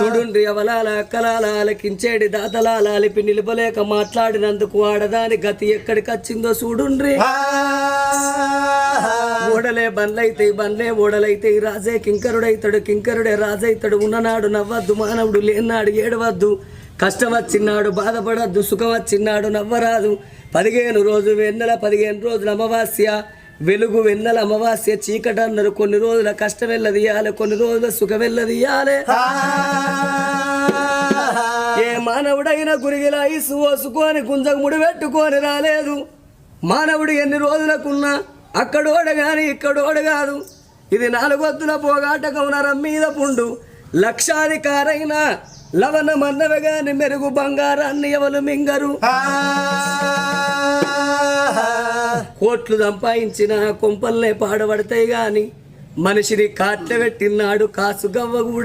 చూడుండ్రి అవలాల అక్కలాల ఆలకించేడి దాతలాల అలిపి నిలబలేక మాట్లాడినందుకు ఆడదాని గతి ఎక్కడికి వచ్చిందో చూడుండ్రి ఓడలే బండ్లే ఓడలైతే రాజే కింకరుడైతాడు కింకరుడే రాజైతాడు ఉన్ననాడు నవ్వద్దు మానవుడు లేనాడు ఏడవద్దు కష్టం వచ్చినాడు బాధపడద్దు సుఖం వచ్చినాడు నవ్వరాదు 15 రోజు వెన్నెల 15 రోజుల అమావాస్య వెలుగు వెన్నెల అమావాస్య చీకటి అన్నారు కొన్ని రోజుల కష్టం వెళ్ళదీయాలి కొన్ని రోజుల సుఖం వెళ్ళదీయాలి ఏ మానవుడైనా గురిగిలా ఇసు ఓసుకొని గుంజకు ముడి పెట్టుకొని రాలేదు మానవుడు ఎన్ని రోజులకున్నా అక్కడోడ గాని ఇక్కడోడ కాదు ఇది 4 వద్దుల పోగాటకం నరం మీద పుండు లక్షాధికారైన లవణ మన్నవ గాని మెరుగు బంగారాన్ని ఎవరు మింగరు కోట్లు సంపాదించిన కొంపల్నే పాడబడతాయి గాని మనిషిని కాట్ల పెట్టినాడు కాసు గవ్వ కూడా